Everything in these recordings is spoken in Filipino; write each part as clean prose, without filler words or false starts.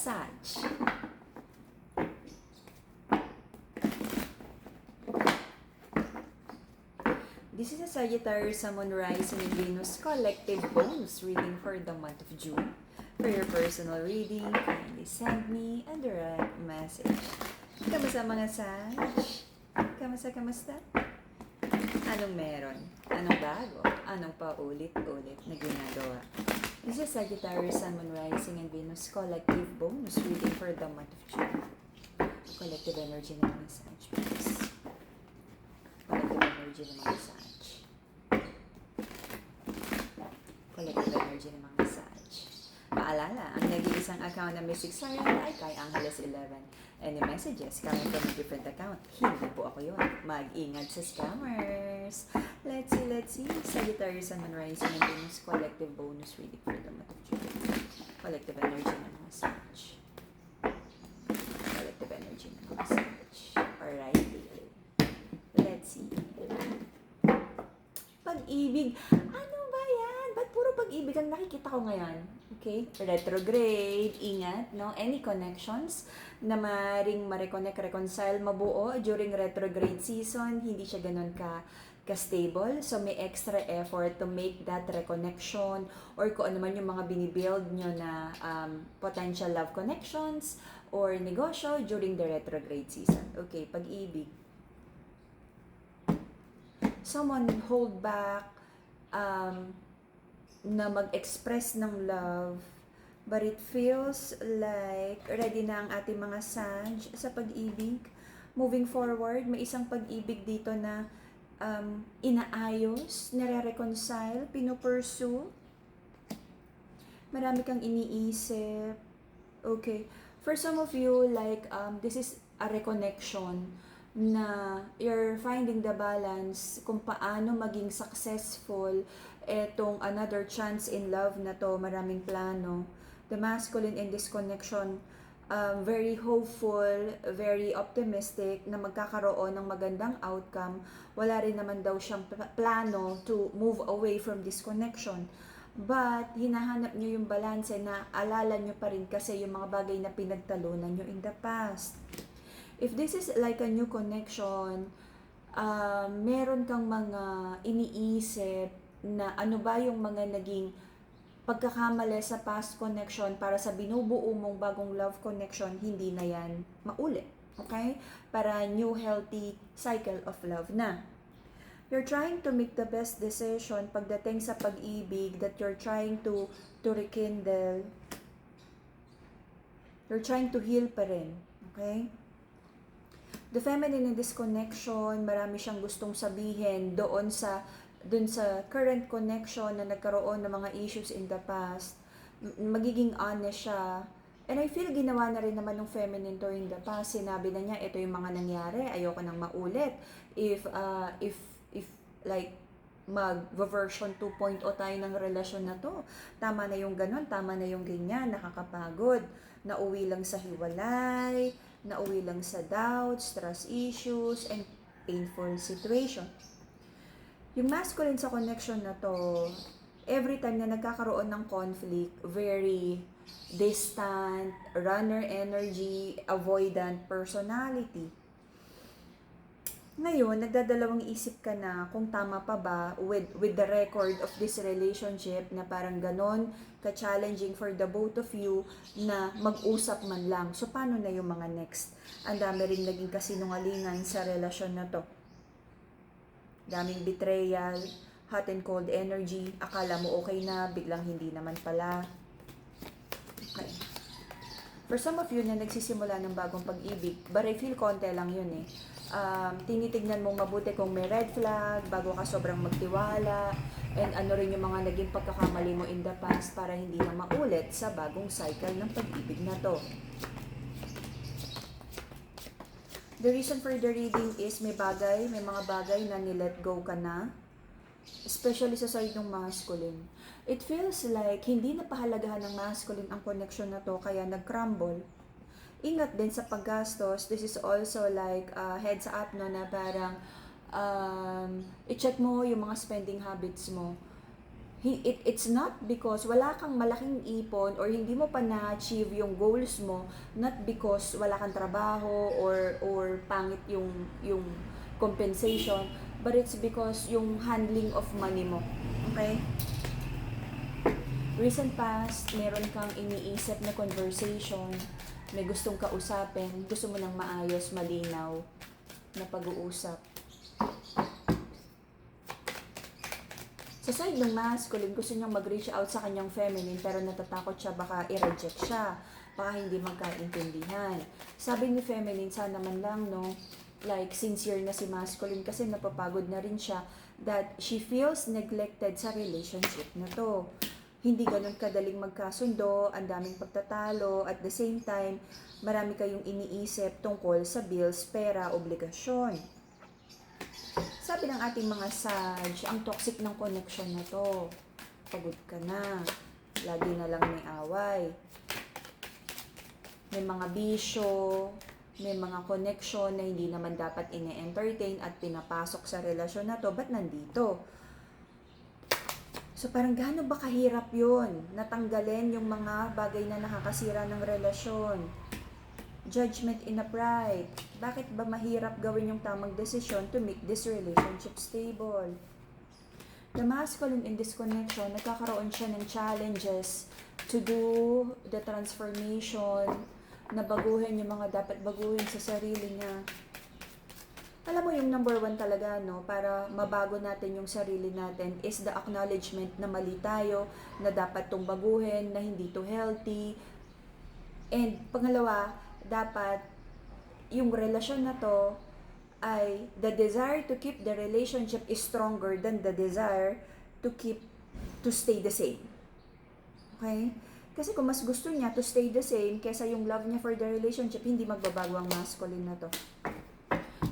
Sag. This is a Sagittarius, Sun, Moon, Rising, and Venus collective bonus reading for the month of June. For your personal reading, kindly send me a direct message. Kamusta mga Sag? Kamusta? Anong meron? Anong bago? Anong paulit-ulit na ginagawa? This is Sagittarius, Sun, Moon, Rising, and Venus collective bonus reading for the month of June. Collective energy ng mga Sag, please. Collective energy ng mga Sag. Collective energy ng mga Sag. Paalala, ang nag-iisang account na Mystic Siren ay kay Angeles 11. Any messages coming from a different account? Hindi po ako yun. Mag-ingat sa scammers. Let's see. Sagittarius, Sun, Moon, Rising, and Venus collective bonus reading for the month of June. Collective energy ng mga Sag. Collective energy ng mga Sag. Alright. Let's see. Pag-ibig. Ano ba yan? Ba't puro pag-ibig ang nakikita ko ngayon? Okay? Retrograde. Ingat, no? Any connections na maring ma-reconnect, reconcile, mabuo during retrograde season, hindi siya ganun ka-stable. So, may extra effort to make that reconnection or kung ano man yung mga binibuild nyo na potential love connections or negosyo during the retrograde season. Okay, pag-ibig. Someone hold back na mag-express ng love, but it feels like ready na ang ating mga Sag sa pag-ibig. Moving forward, may isang pag-ibig dito na inaayos, nare-reconcile, pinupursue. Marami kang iniisip. Okay. For some of you, like, this is a reconnection na you're finding the balance kung paano maging successful etong another chance in love na to. Maraming plano. The masculine in this connection, very hopeful, very optimistic na magkakaroon ng magandang outcome. Wala rin naman daw siyang plano to move away from this connection. But, hinahanap nyo yung balance na alala nyo pa rin kasi yung mga bagay na pinagtalunan nyo in the past. If this is like a new connection, meron kang mga iniisip na ano ba yung mga naging pagkakamali sa past connection para sa binubuo mong bagong love connection, hindi na yan maulit. Okay? Para new healthy cycle of love na. You're trying to make the best decision pagdating sa pag-ibig that you're trying to rekindle. You're trying to heal pa rin. Okay? The feminine in this connection, marami siyang gustong sabihin dun sa current connection na nagkaroon ng mga issues in the past. Magiging honest siya. And I feel ginawa na rin naman ng feminine to in the past. Sinabi na niya, ito yung mga nangyari, ayoko nang maulit. If like mag-version 2.0 tayo ng relasyon na to, tama na yung ganun, tama na yung ganyan, nakakapagod. Nauwi lang sa hiwalay, nauwi lang sa doubts, trust issues, and painful situation. Yung masculine sa connection na to, every time na nagkakaroon ng conflict, very distant, runner energy, avoidant personality. Ngayon, nagdadalawang isip ka na kung tama pa ba with the record of this relationship na parang ganon ka-challenging for the both of you na mag-usap man lang. So, paano na yung mga next? Ang dami rin naging kasinungalingan sa relasyon na to. Daming betrayal, hot and cold energy, akala mo okay na, biglang hindi naman pala. Okay. For some of you na nagsisimula ng bagong pag-ibig, but I feel konti lang yun eh. Tinitignan mong mabuti kung may red flag, bago ka sobrang magtiwala, and ano rin yung mga naging pagkakamali mo in the past para hindi na maulit sa bagong cycle ng pag-ibig na to. The reason for the reading is may mga bagay na nilet go ka na, especially sa side ng masculine. It feels like hindi na pahalagahan ng masculine ang connection na to, kaya nag-crumble. Ingat din sa paggastos. This is also like heads up no, na parang i-check mo yung mga spending habits mo. It's not because wala kang malaking ipon or hindi mo pa na-achieve yung goals mo, not because wala kang trabaho or pangit yung compensation, but it's because yung handling of money mo. Okay? Recent past, meron kang iniisip na conversation, may gustong kausapin, gusto mo ng maayos, malinaw na pag-uusap. Sa side ng masculine, gusto niyang mag-reach out sa kanyang feminine pero natatakot siya baka i-reject siya, baka hindi magkaintindihan. Sabi ni feminine, sana man lang, no, like sincere na si masculine kasi napapagod na rin siya that she feels neglected sa relationship na to. Hindi ganun kadaling magkasundo, ang daming pagtatalo, at the same time, marami kayong iniisip tungkol sa bills, pera, obligasyon. Sabi ng ating mga Sag, ang toxic ng connection na to. Pagod ka na. Lagi na lang may away. May mga bisyo, may mga connection na hindi naman dapat ine-entertain at pinapasok sa relasyon na to. Ba't nandito? So parang gaano ba kahirap yun? Natanggalin yung mga bagay na nakakasira ng relasyon. Judgment in a pride. Bakit ba mahirap gawin yung tamang desisyon to make this relationship stable? The masculine in this connection, nagkakaroon siya ng challenges to do the transformation, na baguhin yung mga dapat baguhin sa sarili niya. Alam mo yung number one talaga, no, para mabago natin yung sarili natin is the acknowledgement na mali tayo, na dapat tong baguhin, na hindi to healthy. And pangalawa, dapat yung relasyon na to ay the desire to keep the relationship is stronger than the desire to stay the same. Okay? Kasi kung mas gusto niya to stay the same kesa yung love niya for the relationship, hindi magbabago ang masculine na to.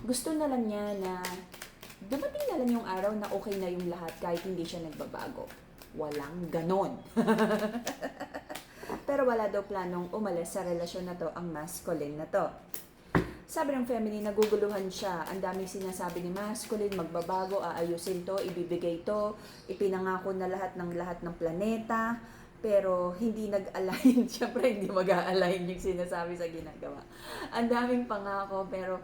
Gusto na lang niya na dumating na lang yung araw na okay na yung lahat kahit hindi siya nagbabago. Walang ganon. Pero wala daw planong umalis sa relasyon na to ang masculine na to. Sabi ng feminine, naguguluhan siya. Ang daming sinasabi ni masculine, magbabago, aayusin to, ibibigay to, ipinangako na lahat ng planeta, pero hindi nag-align. Siyempre, hindi mag-a-align yung sinasabi sa ginagawa. Ang daming pangako, pero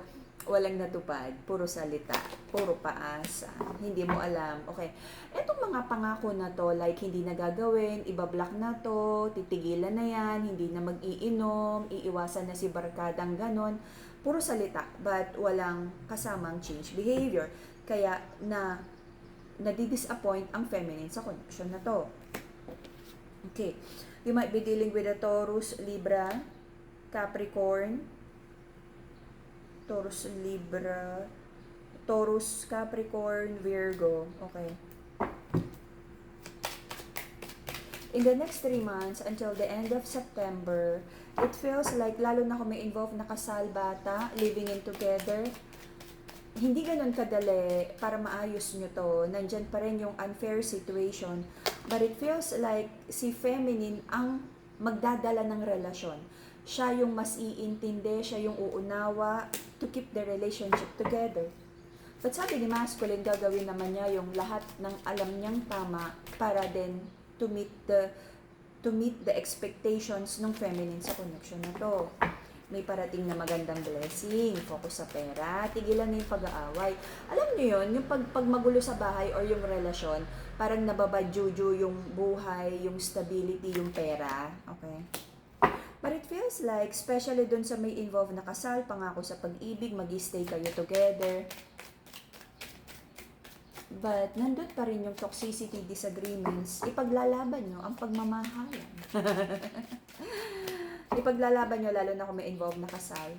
walang natupad, puro salita, puro paasa, hindi mo alam. Okay, etong mga pangako na to, like hindi na gagawin, ibablock na to, titigilan na yan, hindi na mag-iinom, iiwasan na si barkadang ganon, puro salita, but walang kasamang change behavior. Kaya nadi-disappoint ang feminine sa connection na to. Okay, you might be dealing with a Taurus, Libra, Capricorn, Taurus, Capricorn, Virgo. Okay. In the next 3 months, until the end of September, it feels like lalo na kung may involved na kasal, bata, living in together, hindi ganun kadali para maayos nyo to. Nandyan pa rin yung unfair situation. But it feels like si feminine ang magdadala ng relasyon. Siya yung mas iintindi, siya yung uunawa to keep the relationship together. But sabi ni masculine, gagawin naman niya yung lahat ng alam niyang tama para din to meet the expectations ng feminine sa connection na to. May parating na magandang blessing, focus sa pera, tigilan na yung pag-aaway. Alam niyo yun, yung pag magulo sa bahay or yung relasyon, parang nababadjuju yung buhay, yung stability, yung pera. Okay? But it feels like, especially dun sa may involved na kasal, pangako sa pag-ibig, mag-stay kayo together. But nandun pa rin yung toxicity, disagreements. Ipaglalaban nyo ang pagmamahalan. Ipaglalaban nyo lalo na kung may involved na kasal.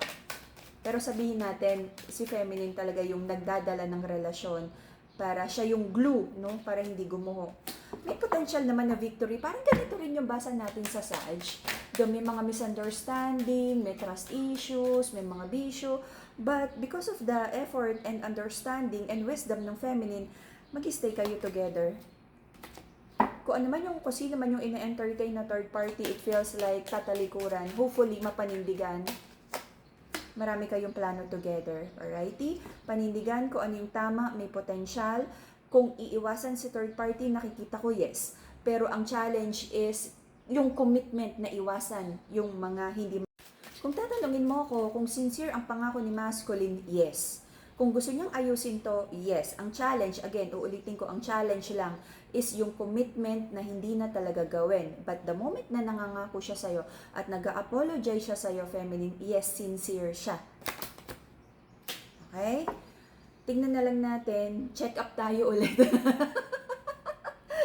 Pero sabihin natin, si feminine talaga yung nagdadala ng relasyon para siya yung glue, no? Para hindi gumuho. May potential naman na victory. Parang ganito rin yung basa natin sa Sag. Doon may mga misunderstanding, may trust issues, may mga bisyo. But because of the effort and understanding and wisdom ng feminine, mag-stay kayo together. Kung sino man yung ina-entertain na third party, it feels like tatalikuran. Hopefully, mapanindigan. Marami kayong plano together. Alrighty? Panindigan kung ano yung tama, may potential. Kung iiwasan si third party, nakikita ko yes. Pero ang challenge is yung commitment na iwasan yung mga hindi. Kung tatanungin mo ako kung sincere ang pangako ni masculine, yes. Kung gusto niyang ayusin to, yes. Ang challenge, again, uulitin ko, ang challenge lang is yung commitment na hindi na talaga gawin. But the moment na nangangako siya sa'yo at nag-apologize siya sa'yo, feminine, yes, sincere siya. Okay? Tingnan na lang natin, check up tayo ulit.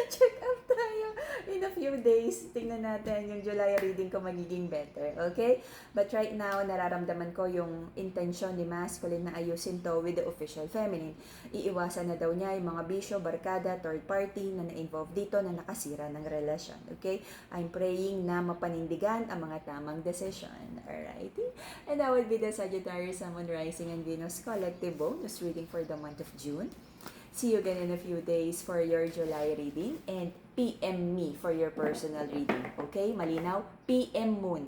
Check up tayo in a few days. Tingnan natin yung July reading ko magiging better. Okay? But right now, nararamdaman ko yung intention ni masculine na ayusin to with the official feminine. Iiwasan na daw niya yung mga bisyo, barkada, third party na na-involve dito na nakasira ng relasyon. Okay? I'm praying na mapanindigan ang mga tamang decision. Alrighty? And that will be the Sagittarius, Sun, Moon, Rising, and Venus Collective Bonus reading for the month of June. See you again in a few days for your July reading and PM me for your personal reading. Okay? Malinaw? PM Moon.